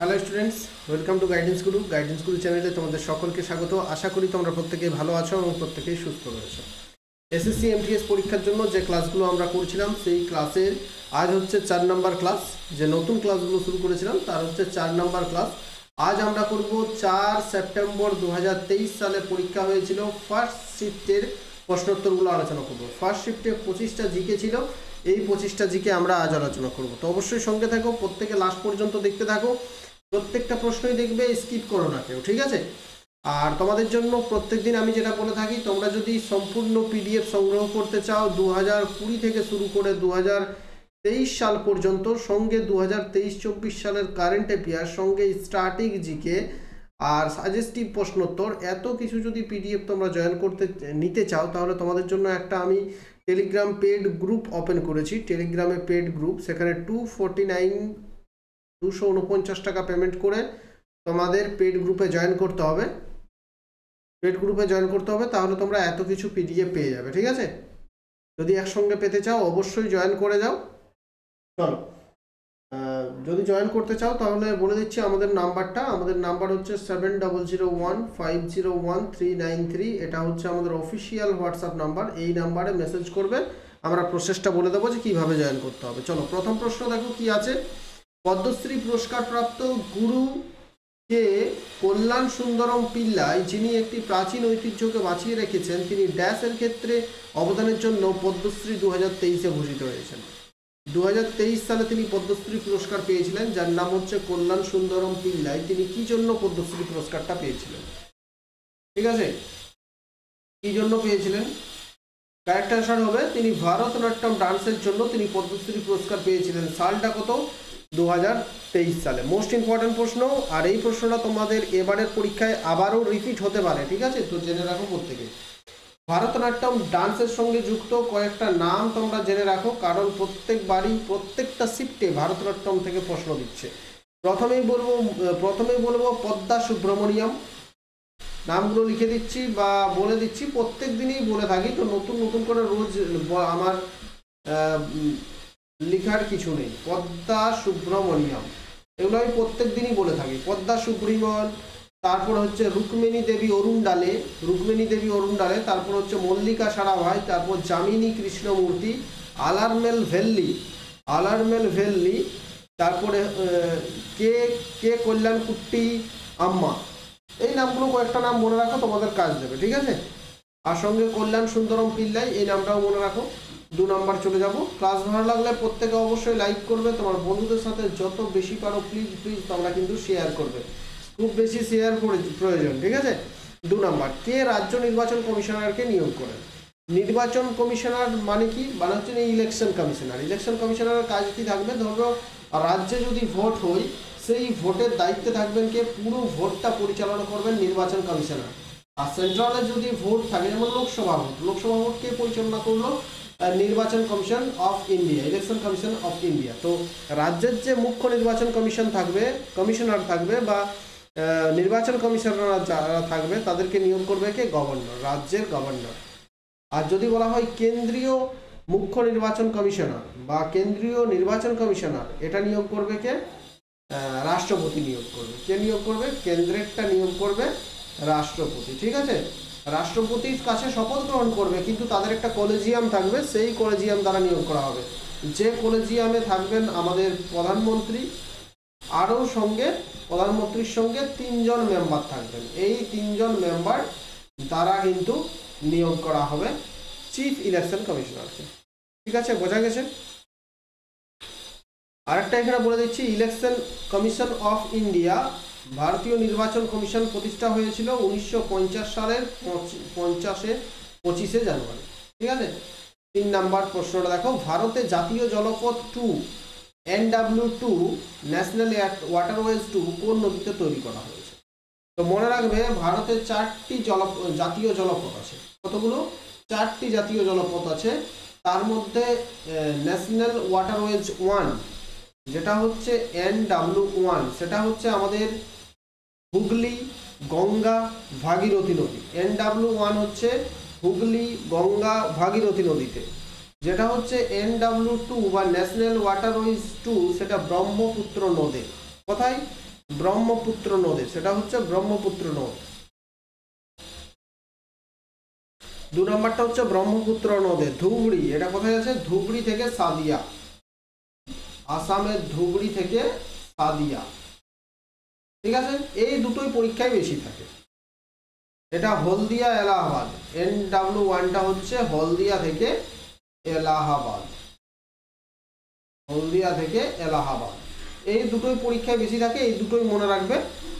Hello students, welcome to guidance গুরু চ্যানেলে তোমাদের সকলকে স্বাগত। আশা করি তোমরা প্রত্যেকেই ভালো আছো এবং প্রত্যেকেই সুস্থ রয়েছো। এসএসসি এমটিএস পরীক্ষার জন্য যে ক্লাসগুলো আমরা করছিলাম সেই ক্লাসের আজ হচ্ছে 4 নম্বর ক্লাস। যে নতুন ক্লাসগুলো শুরু করেছিলাম তার হচ্ছে 4 নম্বর ক্লাস। আজ আমরা করব 4 সেপ্টেম্বর 2023 সালে পরীক্ষা হয়েছিল ফার্স্ট শিফটের প্রশ্নোত্তরগুলো আলোচনা করব। ফার্স্ট শিফটে 25টা জিকে ছিল, এই 25টা জিকে আমরা আজ আলোচনা করব। তো অবশ্যই সঙ্গে থাকো, প্রত্যেকে লাস্ট পর্যন্ত দেখতে থাকো, প্রত্যেকটা প্রশ্নই দেখবে, স্কিপ করো না কেউ, ঠিক আছে? আর তোমাদের জন্য প্রত্যেক দিন আমি যেটা বলে থাকি, তোমরা যদি সম্পূর্ণ পিডিএফ সংগ্রহ করতে চাও 2020 থেকে শুরু করে 2023 সাল পর্যন্ত, সঙ্গে 2023-24 সালের কারেন্ট অ্যাফেয়ার, সঙ্গে স্ট্যাটিক জিকে আর সাজেস্টিভ প্রশ্নোত্তর, এত কিছু যদি পিডিএফ তোমরা জয়েন করতে নিতে চাও, তাহলে তোমাদের জন্য একটা আমি টেলিগ্রাম পেড গ্রুপ ওপেন করেছি। টেলিগ্রামে পেড গ্রুপ, সেখানে 249 টাকা পেমেন্ট করে তোমাদের পেড গ্রুপে জয়েন করতে হবে। তাহলে তোমরা এত কিছু পিডিএফ পেয়ে যাবে, ঠিক আছে? যদি একসঙ্গে পেতে চাও অবশ্যই জয়েন করে যাও। চলো, যদি জয়েন করতে চাও তাহলে বলে দিচ্ছি আমাদের নাম্বারটা। আমাদের নাম্বার হচ্ছে 7001501393। এটা হচ্ছে আমাদের অফিসিয়াল হোয়াটসঅ্যাপ নাম্বার। এই নাম্বারে মেসেজ করবে, আমরা প্রসেসটা বলে দেবো যে কীভাবে জয়েন করতে হবে। চলো, প্রথম প্রশ্ন দেখো কি আছে। পদ্মশ্রী পুরস্কারপ্রাপ্ত গুরু কে কল্যাণ সুন্দরম পিল্লাই, যিনি একটি প্রাচীন ঐতিহ্যকে বাঁচিয়ে রেখেছেন, তিনি ড্যাশের ক্ষেত্রে অবদানের জন্য পদ্মশ্রী 2023-এ ভূষিত হয়েছেন। 2023 সালে তিনি পদ্মশ্রী পুরস্কার পেয়েছিলেন, যার নাম হচ্ছে কল্যাণ সুন্দরম পিল্লাই। তিনি কি জন্য পদ্মশ্রী পুরস্কারটা পেয়েছিলেন? ঠিক আছে, কি জন্য পেয়েছিলেন? কারেক্ট অ্যান্সার হবে তিনি ভারতনাট্যম ডান্সের জন্য তিনি পদ্মশ্রী পুরস্কার পেয়েছিলেন। সালটা কত? 2023 সালে। মোস্ট ইম্পর্টেন্ট প্রশ্ন, আর এই প্রশ্নটা তোমাদের এবারের পরীক্ষায় আবারও রিপিট হতে পারে, ঠিক আছে? তো জেনে রাখো প্রত্যেকে। ভারতনাট্যম ডান্সের সঙ্গে যুক্ত কয়েকটা নাম তোমরা জেনে রাখো, কারণ প্রত্যেকবারই প্রত্যেকটা শিফটে ভারতনাট্যম থেকে প্রশ্ন দিচ্ছে। প্রথমেই বলবো পদ্মা সুব্রমণিয়াম। নামগুলো লিখে দিচ্ছি বা বলে দিচ্ছি, প্রত্যেক দিনই বলে থাকি, তো নতুন করে রোজ আমার লেখার কিছু নেই। পদ্মা সুব্রমণিয়াম, এগুলো আমি প্রত্যেক দিনই বলে থাকি। পদ্মা সুব্রমণ, তারপর হচ্ছে রুক্মিণী দেবী অরুণডালে, তারপর হচ্ছে মল্লিকা সারাভাই, তারপর যামিনী কৃষ্ণমূর্তি, আলারমেল ভেল্লি, তারপরে কে কে কল্যাণকুট্টি আম্মা। এই নামগুলো কয়েকটা নাম মনে রাখো, তোমাদের কাজ দেবে, ঠিক আছে? আর সঙ্গে কল্যাণ সুন্দরম পিল্লাই, এই নামটাও মনে রাখো। 2 নাম্বার চলে যাব। ক্লাস ভালো লাগলে প্রত্যেকে অবশ্যই লাইক করবে, তোমার বন্ধুদের সাথে যত বেশি পারো প্লিজ তোমরা কিন্তু শেয়ার করবে, খুব বেশি শেয়ার প্রয়োজন, ঠিক আছে? 2 নাম্বার, কে রাজ্য নির্বাচন কমিশনারকে নিয়োগ করেন? নির্বাচন কমিশনার মানে কি? মানে হচ্ছে ইলেকশন কমিশনার। ইলেকশন কমিশনারের কাজ কি থাকবে? ধরো রাজ্যে যদি ভোট হয়, সেই ভোটের দায়িত্বে থাকবেন কে? পুরো ভোটটা পরিচালনা করবেন নির্বাচন কমিশনার। আর সেন্ট্রালে যদি ভোট থাকে, যেমন লোকসভা ভোট কে পরিচালনা করলো? নির্বাচন commission of India, election commission of India. তো রাজ্যের যে মুখ্য নির্বাচন কমিশনার থাকবে বা নির্বাচন কমিশনার যারা থাকবে, তাদেরকে নিয়োগ করবে কে? গভর্নর, রাজ্যের গভর্নর। আর যদি বলা হয় কেন্দ্রীয় মুখ্য নির্বাচন কমিশনার বা কেন্দ্রীয় নির্বাচন কমিশনার, এটা নিয়োগ করবে কে? রাষ্ট্রপতি নিয়োগ করবে। কে নিয়োগ করবে? কেন্দ্রেরটা নিয়োগ করবে রাষ্ট্রপতি, ঠিক আছে? রাষ্ট্রপতির কাছে শপথ গ্রহণ করবে, কিন্তু তাদের একটা কলেজিয়াম থাকবে, সেই কলেজিয়াম দ্বারা নিয়োগ করা হবে। যে কলেজিয়ামে থাকবেন আমাদের প্রধানমন্ত্রী, আরও সঙ্গে প্রধানমন্ত্রীর সঙ্গে 3 জন মেম্বার থাকবেন। এই 3 জন মেম্বার দ্বারা কিন্তু নিয়োগ করা হবে চিফ ইলেকশন কমিশনারকে, ঠিক আছে? বোঝা গেছে? আরেকটা এখানে বলে দিচ্ছি, ইলেকশন কমিশন অফ ইন্ডিয়া, ভারতীয় নির্বাচন কমিশন প্রতিষ্ঠা হয়েছিল 1950 সালের 25শে জানুয়ারি, ঠিক আছে? 3 নাম্বার প্রশ্নটা দেখো, ভারতে জাতীয় জলপথ 2 NW2 ন্যাশনাল ওয়াটারওয়েজ 2 কোন নদীতে তৈরি করা হয়েছে? তো মনে রাখবে, ভারতে 4টি জাতীয় জলপথ আছে। কতগুলো? 4টি জাতীয় জলপথ আছে। তার মধ্যে ন্যাশনাল ওয়াটারওয়েজ 1, যেটা হচ্ছে NW1, সেটা হচ্ছে আমাদের হুগলি গঙ্গা ভাগীরথী নদী। NW1 হচ্ছে হুগলি গঙ্গা ভাগীরথী নদীতে। যেটা হচ্ছে NW2 বা ন্যাশনাল ওয়াটারওয়েজ 2, সেটা ব্রহ্মপুত্র নদে। কোথায়? ব্রহ্মপুত্র নদে, সেটা হচ্ছে ব্রহ্মপুত্র নদ। 2 নম্বরটা হচ্ছে ব্রহ্মপুত্র নদে ধুবড়ি, এটা কোথায় আছে? ধুবড়ি থেকে সাদিয়া, আসামের ধুবড়ি থেকে সাদিয়া। ঠিক আছে, এই দুটোই পরীক্ষায় বেশি থাকে। এটা হলদিয়া এলাহাবাদ, NW1টা হচ্ছে হলদিয়া থেকে এলাহাবাদ, হলদিয়া থেকে এলাহাবাদ। এই দুটোই পরীক্ষায় বেশি থাকে, এই দুটোই মনে রাখবে।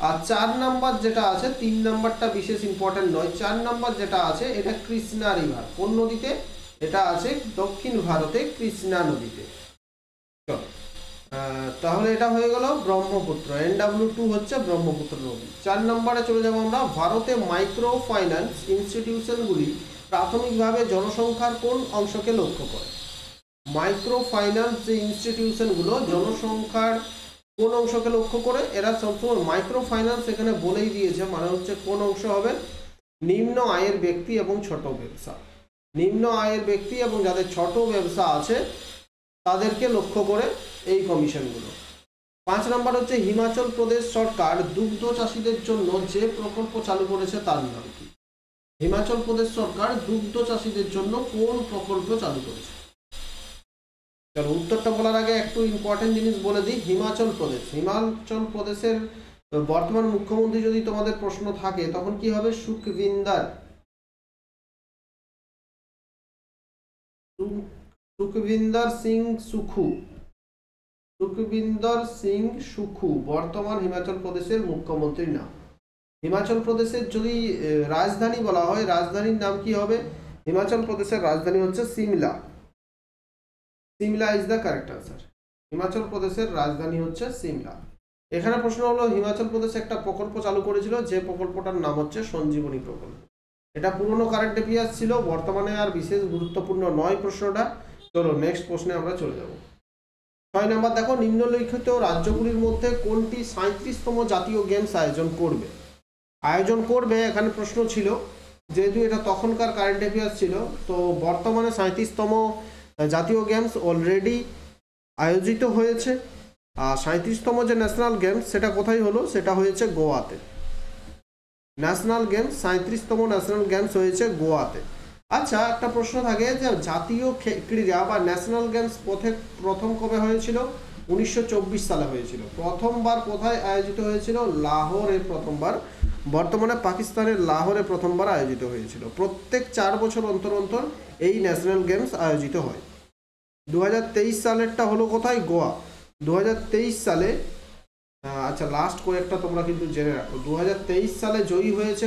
আর 4 নাম্বার যেটা আছে, 3 নাম্বারটা বিশেষ ইম্পর্টেন্ট নয়। 4 নাম্বার যেটা আছে এটা কৃষ্ণা রিভার, কোন নদীতে? এটা আছে দক্ষিণ ভারতে কৃষ্ণা নদীতে। তাহলে এটা হয়ে গেল ব্রহ্মপুত্র, NW2 হচ্ছে ব্রহ্মপুত্র নদী। 4 নম্বরে চলে যাব আমরা। ভারতে মাইক্রো ফাইন্যান্স ইনস্টিটিউশনগুলি প্রাথমিকভাবে জনসংখ্যার কোন অংশকে লক্ষ্য করে? মাইক্রো ফাইন্যান্স যে ইনস্টিটিউশনগুলো জনসংখ্যার কোন অংশকে লক্ষ্য করে? এরা সবসময় মাইক্রো ফাইন্যান্স এখানে বলেই দিয়েছে, মানে হচ্ছে কোন অংশ হবে? নিম্ন আয়ের ব্যক্তি এবং ছোট ব্যবসা। নিম্ন আয়ের ব্যক্তি এবং যাদের ছোট ব্যবসা আছে তাদেরকে লক্ষ্য করে এই কমিশনগুলো। 5 নম্বর হচ্ছে হিমাচল প্রদেশ সরকার দুগ্ধ চাষীদের জন্য যে প্রকল্প চালু করেছে তার নাম কি? হিমাচল প্রদেশ সরকার দুগ্ধ চাষীদের জন্য কোন প্রকল্প চালু করেছে? চলো উত্তরটা বলার আগে একটু ইম্পর্টেন্ট জিনিস বলে দিই। হিমাচল প্রদেশের বর্তমান মুখ্যমন্ত্রী যদি তোমাদের প্রশ্ন থাকে তখন কি হবে? সুখবিন্দর সিং সুখু। সুখবিন্দর সিং সুখু বর্তমান হিমাচল প্রদেশের মুখ্যমন্ত্রীর নাম। হিমাচল প্রদেশের যদি রাজধানী বলা হয়, রাজধানীর নাম কি হবে? হিমাচল প্রদেশের রাজধানী হচ্ছে Shimla. Shimla is the correct answer. Himachal প্রদেশের রাজধানী হচ্ছে সিমলা। এখানে প্রশ্ন হলো হিমাচল প্রদেশ একটা প্রকল্প চালু করেছিল, যে প্রকল্পটার নাম হচ্ছে সঞ্জীবনী প্রকল্প। এটা পুরনো কারেন্ট অ্যাফেয়ার্স ছিল, বর্তমানে আর বিশেষ গুরুত্বপূর্ণ নয় প্রশ্নটা। চলো নেক্সট প্রশ্নে আমরা চলে যাব। 6 নম্বর দেখো, নিম্নলিখিত রাজ্যগুলির মধ্যে কোনটি 37তম জাতীয় গেমস আয়োজন করবে? এখানে প্রশ্ন ছিল, যেহেতু এটা তখনকার কারেন্ট অ্যাফেয়ার্স ছিল, তো বর্তমানে 37তম জাতীয় গেমস অলরেডি আয়োজিত হয়েছে। আর 37তম যে ন্যাশনাল গেমস সেটা কোথায় হলো? সেটা হয়েছে গোয়াতে। ন্যাশনাল গেমস 37তম ন্যাশনাল গেমস হয়েছে গোয়াতে। আচ্ছা, একটা প্রশ্ন থাকে যে জাতীয় ক্রীড়া বা ন্যাশনাল গেমস প্রথম কবে হয়েছিল? 1924 সালে হয়েছিল। প্রথমবার কোথায় আয়োজিত হয়েছিল? লাহোরে প্রথমবার, বর্তমানে পাকিস্তানের লাহোরে প্রথমবার আয়োজিত হয়েছিল। প্রত্যেক 4 বছর অন্তর অন্তর এই ন্যাশনাল গেমস আয়োজিত হয়। 2023 সালেরটা হলো কোথায়? গোয়া। 2023 সালে, আচ্ছা লাস্ট কয়েকটা তোমরা কিন্তু জেনে রাখো। 2023 সালে জয়ী হয়েছে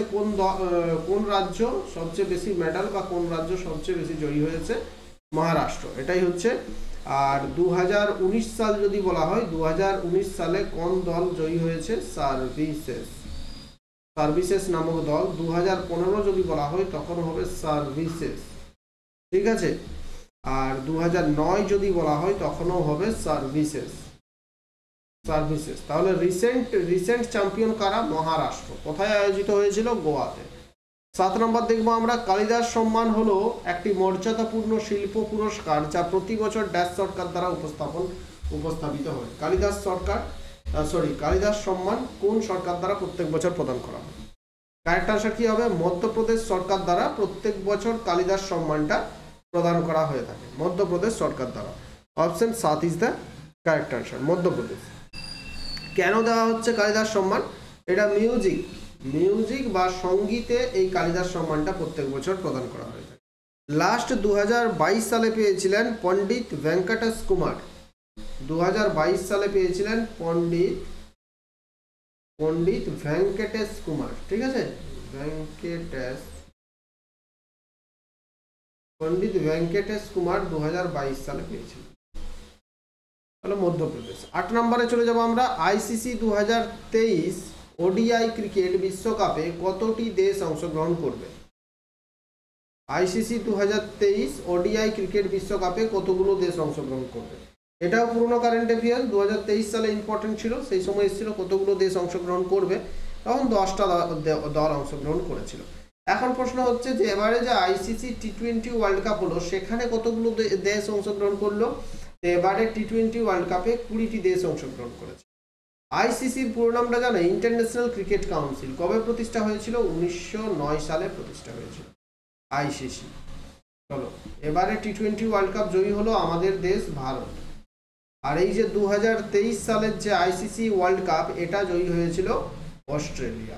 কোন রাজ্য সবচেয়ে বেশি মেডাল, বা কোন রাজ্য সবচেয়ে বেশি জয়ী হয়েছে? মহারাষ্ট্র, এটাই হচ্ছে। আর 2019 সাল যদি বলা হয়, 2019 সালে কোন দল জয়ী হয়েছে? সার্ভিসেস নামক দল। 2015 যদি বলা হয় তখন হবে সার্ভিসেস, ঠিক আছে। আর 2009 যদি বলা হয় তখনও হবে সার্ভিসেস। তাহলে রিসেন্ট চ্যাম্পিয়ন কারা? মহারাষ্ট্র। কোথায় আয়োজিত হয়েছিল? গোয়াতে। 7 নম্বর দেখবো আমরা, কালিদাস সম্মান হলো একটি মর্যাদাপূর্ণ শিল্প পুরস্কার যা প্রতি বছর ড্যাশ সরকার দ্বারা উপস্থাপিত হয়। কালিদাস সম্মান কোন সরকার দ্বারা প্রত্যেক বছর প্রদান করা হয়? কারেক্ট আনসার কি হবে? মধ্যপ্রদেশ সরকার দ্বারা প্রত্যেক বছর কালিদাস সম্মানটা প্রদান করা হয়ে থাকে, মধ্যপ্রদেশ সরকার দ্বারা। Option 7 is the correct answer, Madhya Pradesh. কেন দেওয়া হচ্ছে কালিদাস সম্মান? এটা মিউজিক বা সঙ্গীতে এই কালিদাস সম্মানটা প্রত্যেক বছর প্রদান করা হয়ে থাকে। লাস্ট 2022 সালে পেয়েছিলেন পণ্ডিত ভেঙ্কটেশ কুমার। 2022 সালে পেয়েছিলেন পণ্ডিত ভেঙ্কটেশ কুমার, ঠিক আছে। পণ্ডিত ভেঙ্কটেশ কুমার 2022 সালে পেয়েছিলেন। তাহলে মধ্যপ্রদেশ। 8 নম্বরে চলে যাব আমরা। আইসিসি 2023 ওডিআই ক্রিকেট বিশ্বকাপে কতটি দেশ অংশগ্রহণ করবে? আইসিসি 2023 ওডিআই ক্রিকেট বিশ্বকাপে কতগুলো দেশ অংশগ্রহণ করবে? এটাও পুরনো কারেন্ট অ্যাফেয়ার্স, 2023 সালে ইম্পর্টেন্ট ছিল, সেই সময় এসেছিল কতগুলো দেশ অংশগ্রহণ করবে, তখন 10টা দল অংশগ্রহণ করেছিল। এখন প্রশ্ন হচ্ছে যে এবারে যে আইসিসি টি20 ওয়ার্ল্ড কাপ হলো সেখানে কতগুলো দেশ অংশগ্রহণ করলো? এবারে টি20 ওয়ার্ল্ড কাপে 20টি দেশ অংশগ্রহণ করেছে। আইসিসির পুরো নামটা জানো? International cricket council. কবে প্রতিষ্ঠা হয়েছিল? 1909 সালে প্রতিষ্ঠা হয়েছিল আইসিসি। চলো, এবারে টি20 ওয়ার্ল্ড কাপ জয়ী হলো আমাদের দেশ ভারত। আর এই যে 2023 সালের যে আইসিসি ওয়ার্ল্ড কাপ, এটা জয়ী হয়েছিল অস্ট্রেলিয়া।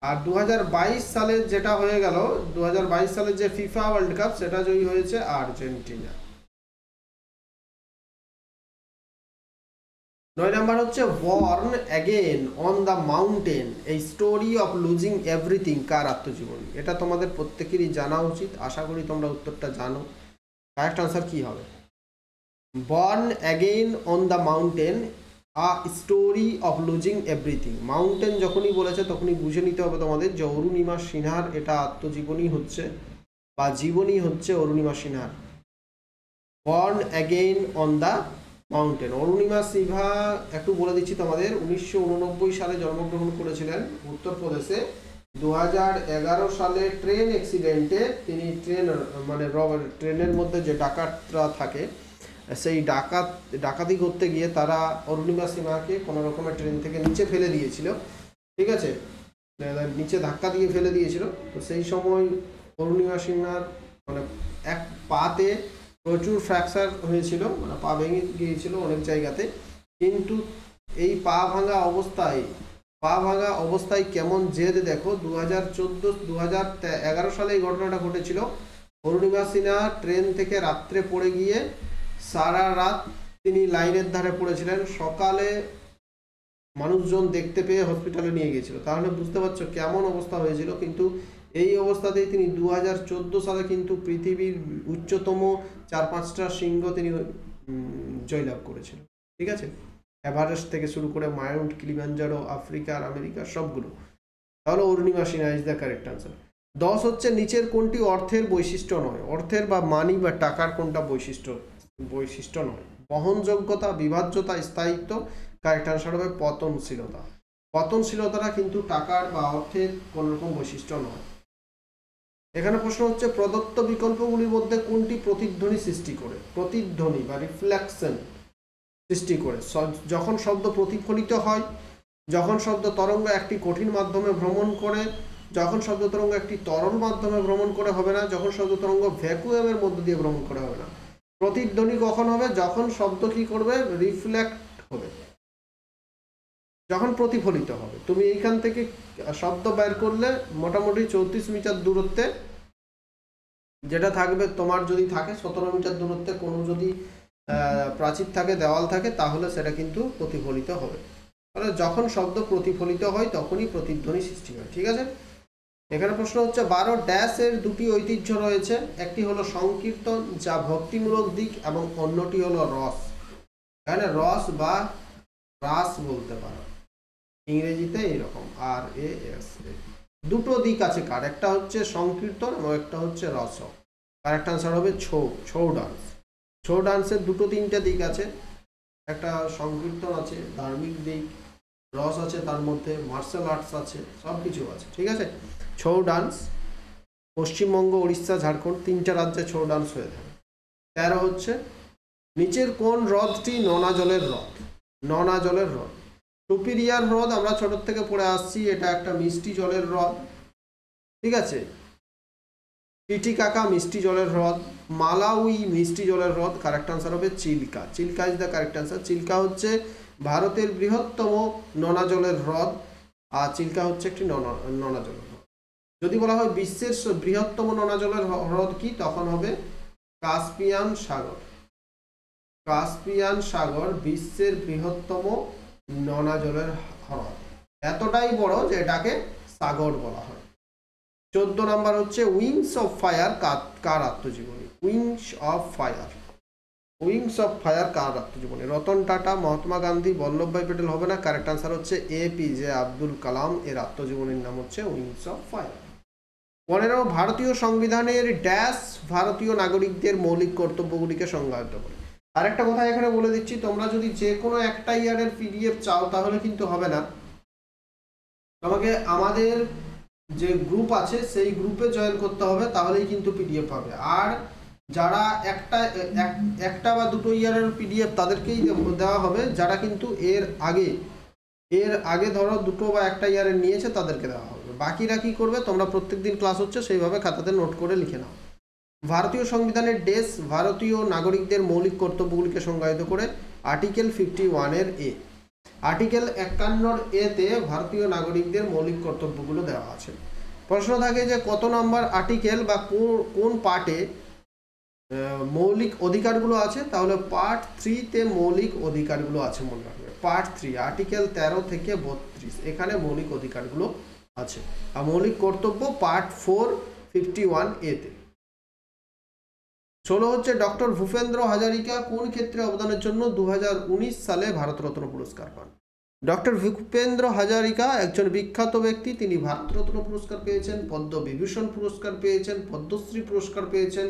আর 2022 সালের যেটা হয়ে গেল, 2022 সালের যে ফিফা ওয়ার্ল্ড কাপ, সেটা জয়ী হয়েছে আর্জেন্টিনা। 9 নাম্বার হচ্ছে born again on the mountain, এই স্টোরি অফ লুজিং এভরিথিং কার আত্মজীবনী? এটা তোমাদের প্রত্যেকেরই জানা উচিত, আশা করি তোমরা উত্তরটা জানো। কারেক্ট আনসার কি হবে? Born again on the mountain, a story of losing everything. Mountain যখনই বলেছে তখনই বুঝে নিতে হবে তোমাদের যে অরুণিমা সিনহার এটা আত্মজীবনী হচ্ছে বা জীবনী হচ্ছে অরুণিমা সিনহার। Born again on the mountain. Arunima Sinha একটু বলে দিচ্ছি তোমাদের, 1989 সালে জন্মগ্রহণ করেছিলেন উত্তরপ্রদেশে। 2011 সালে ট্রেন অ্যাক্সিডেন্টে তিনি ট্রেনের মধ্যে যে ডাকাতরা থাকে, সেই ডাকাতি করতে গিয়ে তারা অরুণিমা সিনহাকে কোনো রকমের ট্রেন থেকে নিচে ফেলে দিয়েছিল, ঠিক আছে, নিচে ধাক্কা দিয়ে ফেলে দিয়েছিল। তো সেই সময় অরুণিমা সিনহার এক পাতে প্রচুর ফ্র্যাকচার হয়েছিল, পা ভেঙে গিয়েছিল অনেক জায়গাতে। কিন্তু এই পা ভাঙা অবস্থায় কেমন জেদ দেখো। 2011 সালে এই ঘটনাটা ঘটেছিল। অরুণিমা সিনহা ট্রেন থেকে রাত্রে পড়ে গিয়ে সারা রাত তিনি লাইনের ধারে পড়েছিলেন। সকালে মানুষজন দেখতে পেয়ে হসপিটালে নিয়ে গিয়েছিল। তাহলে বুঝতে পারছো কেমন অবস্থা হয়েছিল। কিন্তু এই অবস্থাতেই তিনি 2014 সালে কিন্তু পৃথিবীর উচ্চতম 4-5টা শৃঙ্গ তিনি জয়লাভ করেছিলেন, ঠিক আছে, এভারেস্ট থেকে শুরু করে মাউন্ট কিলিমাঞ্জারো, আফ্রিকা আর আমেরিকা সবগুলো। তাহলে Arunima Sinha is the correct answer. 10 হচ্ছে নিচের কোনটি অর্থের বৈশিষ্ট্য নয়? অর্থের বা মানি বা টাকার কোনটা বৈশিষ্ট্য নয়? বহনযোগ্যতা, বিভাজ্যতা, স্থায়িত্ব। কারেক্ট আনসার হবে পতনশীলতা। পতনশীলতাটা কিন্তু টাকার বা অর্থের কোন রকম বৈশিষ্ট্য নয়। এখানে প্রশ্ন হচ্ছে প্রদত্ত বিকল্পগুলির মধ্যে কোনটি প্রতিধ্বনি সৃষ্টি করে? প্রতিধ্বনি বা রিফ্লেকশন সৃষ্টি করে যখন শব্দ প্রতিফলিত হয়, যখন শব্দ তরঙ্গ একটি কঠিন মাধ্যমে ভ্রমণ করে, যখন শব্দ তরঙ্গ একটি তরল মাধ্যমে ভ্রমণ করে হবে না, যখন শব্দ তরঙ্গ ভ্যাকুয়ামের মধ্য দিয়ে ভ্রমণ করে হবে না। প্রতিধ্বনি কখন হবে? যখন শব্দ কি করবে? রিফ্লেক্ট হবে, যখন প্রতিফলিত হবে। তুমি এইখান থেকে শব্দ বের করলে মোটামুটি 34 মিটার দূরত্বে যেটা থাকবে, তোমার যদি থাকে 17 মিটার দূরত্বে কোনো যদি প্রাচীর থাকে, দেওয়াল থাকে, তাহলে সেটা কিন্তু প্রতিফলিত হবে। তাহলে যখন শব্দ প্রতিফলিত হয় তখনই প্রতিধ্বনি সৃষ্টি হয়, ঠিক আছে। এখানে প্রশ্ন হচ্ছে 12 ড্যাশের দুটি ঐতিহ্য রয়েছে। একটি হলো সংকীর্তন, যা ভক্তিমূলক দিক, এবং অন্যটি হলো রস। এখানে রস বা রাস বলতে পারো, ইংরেজিতে এইরকম RAS। দুটো দিক আছে কার, একটা হচ্ছে সংকীর্তন এবং একটা হচ্ছে রস। কারেক্ট আনসার হবে ছৌ ডান্স। ছৌ ডান্সের দুটো তিনটা দিক আছে, একটা সংকীর্তন আছে, ধার্মিক দিক, রস আছে, তার মধ্যে মার্শাল আর্টস আছে, সব কিছু আছে, ঠিক আছে। ছৌ ডান্স পশ্চিমবঙ্গ, উড়িষ্যা, ঝাড়খণ্ড 3টা রাজ্যে ছৌ ডান্স হয়ে থাকে। 13 হচ্ছে নিচের কোন হ্রদটি নোনা জলের হ্রদ? নোনা জলের হ্রদ সুপিরিয়ার হ্রদ আমরা ছোট থেকে পড়ে আসছি, এটা একটা মিষ্টি জলের হ্রদ, ঠিক আছে। টিটিকাকা মিষ্টি জলের হ্রদ, মালাউই মিষ্টি জলের হ্রদ। কারেক্ট আনসার হবে Chilka. Chilka is the correct answer. Chilka হচ্ছে ভারতের বৃহত্তম নোনা জলের হ্রদ, আর চিল্কা হচ্ছে একটি নোনা জলের হ্রদ। যদি বলা হয় বিশ্বের বৃহত্তম নোনা জলের হ্রদ কি, তখন হবে কাস্পিয়ান সাগর। কাস্পিয়ান সাগর বিশ্বের বৃহত্তম নোনা জলের হ্রদ, এতটাই বড় যে এটাকে সাগর বলা হয়। 14 নাম্বার হচ্ছে উইংস অফ ফায়ার কার আত্মজীবনী? উইংস অফ ফায়ার কার আত্মজীবনী? রতন টাটা, মহাত্মা গান্ধী, বল্লভভাই প্যাটেল হবে না। কারেক্ট আনসার হচ্ছে APJ আব্দুল কালাম, এর আত্মজীবনীর নাম হচ্ছে উইংস অফ ফায়ার। 15 ভারতীয় সংবিধানের ড্যাশ ভারতীয় নাগরিকদের মৌলিক কর্তব্যগুলিকে সংজ্ঞায়িত করে। আরেকটা কথা এখানে বলে দিচ্ছি, তোমরা যদি যে কোনো একটা ইয়ারের PDF চাও তাহলে কিন্তু হবে না, তোমাকে আমাদের যে গ্রুপ আছে সেই গ্রুপে জয়েন করতে হবে, তাহলেই কিন্তু PDF পাবে। আর যারা একটা বা দুটো ইয়ারের পিডিএফ তাদেরকেই দেওয়া হবে, যারা কিন্তু এর আগে ধরো দুটো বা একটা ইয়ারের নিয়েছে তাদেরকে দেওয়া হবে। বাকিরা কি করবে, তোমরা প্রত্যেকদিন ক্লাস হচ্ছে সেইভাবে খাতাতে নোট করে লিখে নাও। ভারতীয় সংবিধানের ডেস ভারতীয় নাগরিকদের মৌলিক কর্তব্যগুলিকে সংজ্ঞায়িত করে আর্টিকেল 51 এ। আর্টিকেল 51 এতে ভারতীয় নাগরিকদের মৌলিক কর্তব্যগুলো দেওয়া আছে। প্রশ্ন থাকে যে কত নম্বর আর্টিকেল বা কোন পার্টে মৌলিক অধিকারগুলো আছে, তাহলে পার্ট 3-তে মৌলিক অধিকারগুলো আছে, মনে রাখবে পার্ট 3 আর্টিকেল 13 থেকে 32 এখানে মৌলিক অধিকারগুলো আছে। আর মৌলিক কর্তব্য পার্ট 4 51 এতে। 16 হচ্ছে ডক্টর ভূপেন্দ্র হাজারিকা কোন ক্ষেত্রে অবদানের জন্য 2019 সালে ভারতরত্ন পুরস্কার পান? ডক্টর ভূপেন্দ্র হাজারিকা একজন বিখ্যাত ব্যক্তি, তিনি ভারতরত্ন পুরস্কার পেয়েছেন, পদ্মবিভূষণ পুরস্কার পেয়েছেন, পদ্মশ্রী পুরস্কার পেয়েছেন,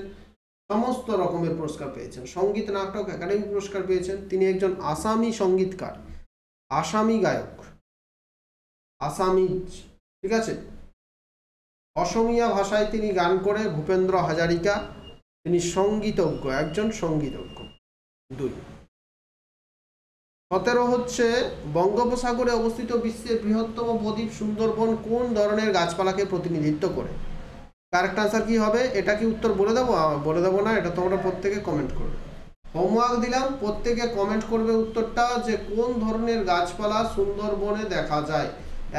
সমস্ত রকমের পুরস্কার পেয়েছেন, সঙ্গীত নাটক একাডেমি পুরস্কার পেয়েছেন। তিনি একজন আসামি সঙ্গীতকার, আসামি গায়ক, আসামিজ, ঠিক আছে, অসমীয়া ভাষায় তিনি গান করে ভূপেন্দ্র হাজারিকা, তিনি সঙ্গীতজ্ঞ, একজন সঙ্গীতজ্ঞ। 2 17 হচ্ছে বঙ্গোপসাগরে অবস্থিত বিশ্বের বৃহত্তম বদ্বীপ সুন্দরবন কোন ধরনের গাছপালাকে প্রতিনিধিত্ব করে? কারেক্ট আনসার কি হবে? এটা কি উত্তর বলে দেবো না, এটা তোমরা প্রত্যেকে কমেন্ট করবে। হোমওয়ার্ক দিলাম, প্রত্যেকে কমেন্ট করবে উত্তরটা, যে কোন ধরনের গাছপালা সুন্দরবনে দেখা যায়।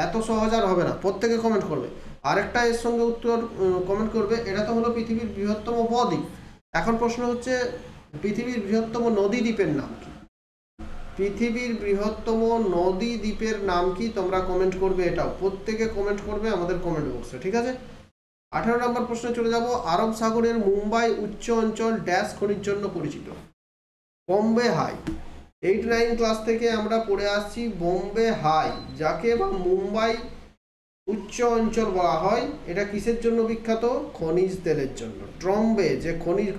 এত সহজ আর হবে না, প্রত্যেকে কমেন্ট করবে। আরেকটা এর সঙ্গে উত্তর কমেন্ট করবে, এটা তো হলো পৃথিবীর বৃহত্তম বদ্বীপ। এখন প্রশ্ন হচ্ছে পৃথিবীর বৃহত্তম নদী দ্বীপের নাম কি? পৃথিবীর বৃহত্তম নদী দ্বীপের নাম কি? তোমরা কমেন্ট করবে, এটাও প্রত্যেকে কমেন্ট করবে আমাদের কমেন্ট বক্সে, ঠিক আছে। 18 নম্বর প্রশ্নে চলে যাব। আরব সাগরের মুম্বাই উচ্চ অঞ্চল ড্যাশ খনির জন্য পরিচিত? বোম্বে হাই। 8-9 ক্লাস থেকে আমরা পড়ে আসছি বোম্বে হাই, যাকে বা মুম্বাই উচ্চ অঞ্চল বলা হয়। এটা কিসের জন্য বিখ্যাত? খনিজ তেলের জন্য। ট্রম্বে, যে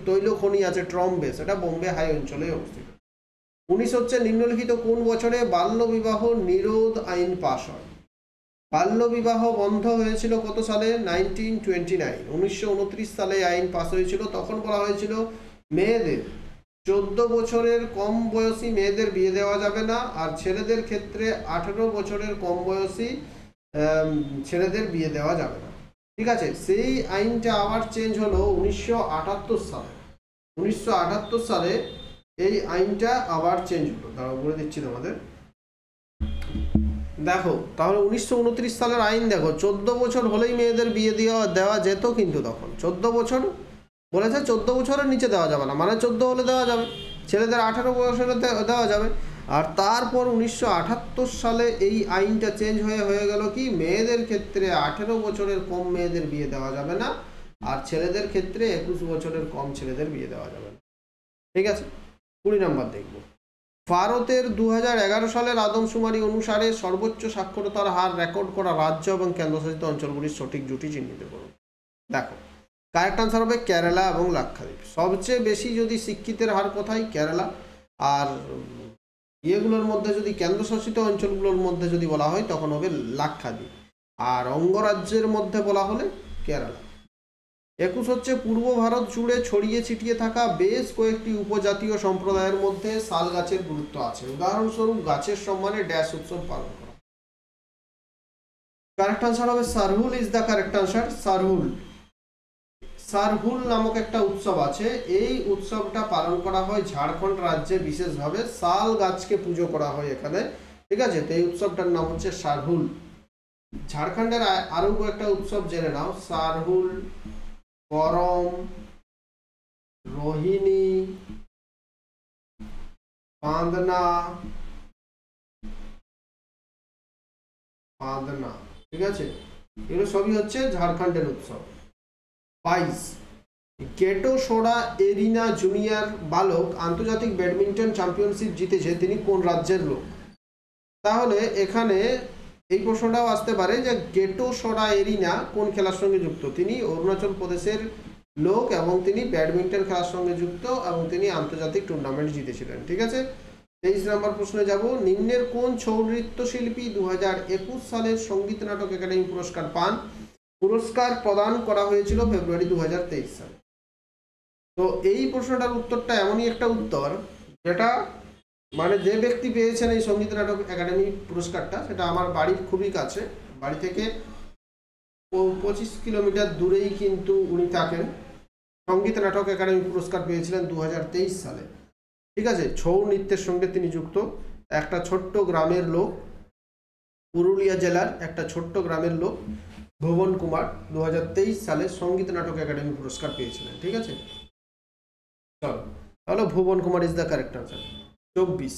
তৈল খনি আছে ট্রম্বে, সেটা বোম্বে হাই অঞ্চলে অবস্থিত। 19 হচ্ছে নিম্নলিখিত কোন বছরে বাল্যবিবাহ নিরোধ আইন পাশ হয়? বাল্যবিবাহ বন্ধ হয়েছিল কত সালে? 1929, 1929 সালে আইন পাস হয়েছিল। তখন বলা হয়েছিল মেয়েদের 14 বছরের কম বয়সী মেয়েদের বিয়ে দেওয়া যাবে না, আর ছেলেদের ক্ষেত্রে 18 বছরের কম বয়সী ছেলেদের বিয়ে দেওয়া যাবে না, ঠিক আছে। সেই আইনটা আবার চেঞ্জ হলো 1978 সালে। 1978 সালে এই আইনটা আবার চেঞ্জ হলো, দাঁড়াও বলে দিচ্ছি তোমাদের। দেখো তাহলে 1929 সালের আইন দেখো, 14 বছর হলেই মেয়েদের বিয়ে দেওয়া যেত, কিন্তু তখন 14 বছর বলেছে, 14 বছরের নিচে দেওয়া যাবে না, মানে 14 হলে দেওয়া যাবে, ছেলেদের 18 বছরে দেওয়া যাবে। আর তারপর 1978 সালে এই আইনটা চেঞ্জ হয়ে গেল কি, মেয়েদের ক্ষেত্রে 18 বছরের কম মেয়েদের বিয়ে দেওয়া যাবে না, আর ছেলেদের ক্ষেত্রে 21 বছরের কম ছেলেদের বিয়ে দেওয়া যাবে না, ঠিক আছে। 20 নম্বর দেখব। ভারতের 2011 সালের আদমশুমারি অনুসারে সর্বোচ্চ সাক্ষরতার হার রেকর্ড করা রাজ্য এবং কেন্দ্রশাসিত অঞ্চলগুলির সঠিক জুটি চিহ্নিত করুন। দেখো কারেক্ট আনসার হবে কেরালা এবং লাক্ষাদ্বীপ। সবচেয়ে বেশি যদি শিক্ষিতের হার কোথায়? কেরালা। আর ইয়েগুলোর মধ্যে যদি কেন্দ্রশাসিত অঞ্চলগুলোর মধ্যে যদি বলা হয় তখন হবে লাক্ষাদ্বীপ, আর অঙ্গরাজ্যের মধ্যে বলা হলে কেরালা। 21 হচ্ছে পূর্ব ভারত জুড়ে ছড়িয়ে ছিটিয়ে থাকা বেশ কয়েকটি উপজাতীয় সম্প্রদায়ের মধ্যে শাল গাছের গুরুত্ব আছে। উদাহরণস্বরূপ গাছের সম্মানে ড্যাশ উৎসব পালন করা। কারেক্ট আনসার হবে Sarhul is the correct answer. Sarhul নামক একটা উৎসব আছে, এই উৎসবটা পালন করা হয় ঝাড়খণ্ড রাজ্যে বিশেষভাবে। শাল গাছকে পুজো করা হয় এখানে, ঠিক আছে। তো এই উৎসবটার নাম হচ্ছে সারহুল। ঝাড়খণ্ডের আরো একটা উৎসব জেনে নাও, সারহুল, করম, রোহিণী, বাঁধনা, ঠিক আছে। এগুলো সবই হচ্ছে ঝাড়খণ্ডের উৎসব। 22 কেটো সোডা এরিনা জুনিয়র বালক আন্তর্জাতিক ব্যাডমিন্টন চ্যাম্পিয়নশিপ জিতেছে, তিনি কোন রাজ্যের লোক? তাহলে এখানে এই প্রশ্নটাও আসতে পারে যে কেটো সোডা এরিনা কোন খেলার সঙ্গে যুক্ত? তিনি অরুণাচল প্রদেশের লোক এবং তিনি ব্যাডমিন্টন খেলার সঙ্গে যুক্ত এবং তিনি আন্তর্জাতিক টুর্নামেন্ট জিতেছিলেন, ঠিক আছে। 23 নম্বর প্রশ্নে যাব। নিম্নের কোন ছৌ নৃত্যশিল্পী 2021 সালের সঙ্গীত নাটক একাডেমি পুরস্কার পান? পুরস্কার প্রদান করা হয়েছিল ফেব্রুয়ারি 2023 সালে। তো এই প্রশ্নটার উত্তরটা এমনই একটা উত্তর যেটা মানে যে ব্যক্তি পেয়েছেন এই সঙ্গীত নাটক একাডেমি পুরস্কারটা, সেটা আমার বাড়ির খুবই কাছে, বাড়ি থেকে 25 কিলোমিটার দূরেই কিন্তু উনি থাকেন। সঙ্গীত নাটক একাডেমি পুরস্কার পেয়েছিলেন 2023 সালে। ঠিক আছে, ছৌ নৃত্যের সঙ্গে তিনি যুক্ত। একটা ছোট্ট গ্রামের লোক, পুরুলিয়া জেলার একটা ছোট্ট গ্রামের লোক ভুবন কুমার 2023 সালে সঙ্গীত নাটক একাডেমি পুরস্কার পেয়েছিলেন। ঠিক আছে, চলো তাহলে Bhuvan Kumar is the correct answer. 24,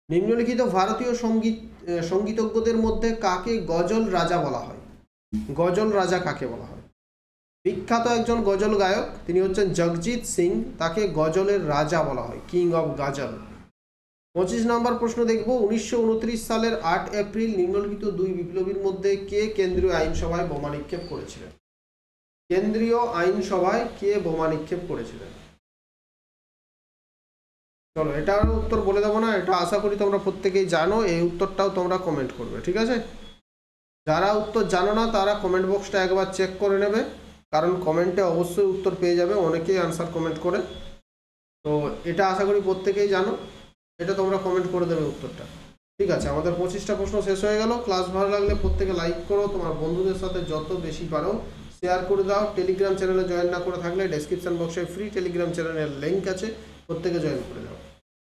নিম্নলিখিত ভারতীয় সঙ্গীতজ্ঞদের মধ্যে কাকে গজল রাজা বলা হয়? গজল রাজা কাকে বলা হয়? বিখ্যাত একজন গজল গায়ক, তিনি হচ্ছেন জগজিৎ সিং, তাকে গজলের রাজা বলা হয়, কিং অফ গজল। 25 নম্বর প্রশ্ন দেখব, 1929 সালের 8 এপ্রিল নিম্নলিখিত দুই বিপ্লবীর মধ্যে কে কেন্দ্রীয় আইনসভায় বোমা নিক্ষেপ করেছিলেন? কেন্দ্রীয় আইনসভায় কে বোমা নিক্ষেপ করেছিলেন? চলো এটার উত্তর বলে দেবো না, এটা আশা করি তোমরা প্রত্যেকেই জানো, এই উত্তরটাও তোমরা কমেন্ট করবে। ঠিক আছে, যারা উত্তর জানো না তারা কমেন্ট বক্সটা একবার চেক করে নেবে, কারণ কমেন্টে অবশ্যই উত্তর পেয়ে যাবে, অনেকেই আনসার কমেন্ট করে। তো এটা আশা করি প্রত্যেকেই জানো, এটা তোমরা কমেন্ট করে দেবে উত্তরটা। ঠিক আছে, আমাদের 25টা প্রশ্ন শেষ হয়ে গেল। ক্লাস ভালো লাগলে প্রত্যেকে লাইক করো, তোমার বন্ধুদের সাথে যত বেশি পারো শেয়ার করে দাও। টেলিগ্রাম চ্যানেলে জয়েন না করে থাকলে ডেসক্রিপশন বক্সে ফ্রি টেলিগ্রাম চ্যানেলের লিঙ্ক আছে, প্রত্যেকে জয়েন করে দাও।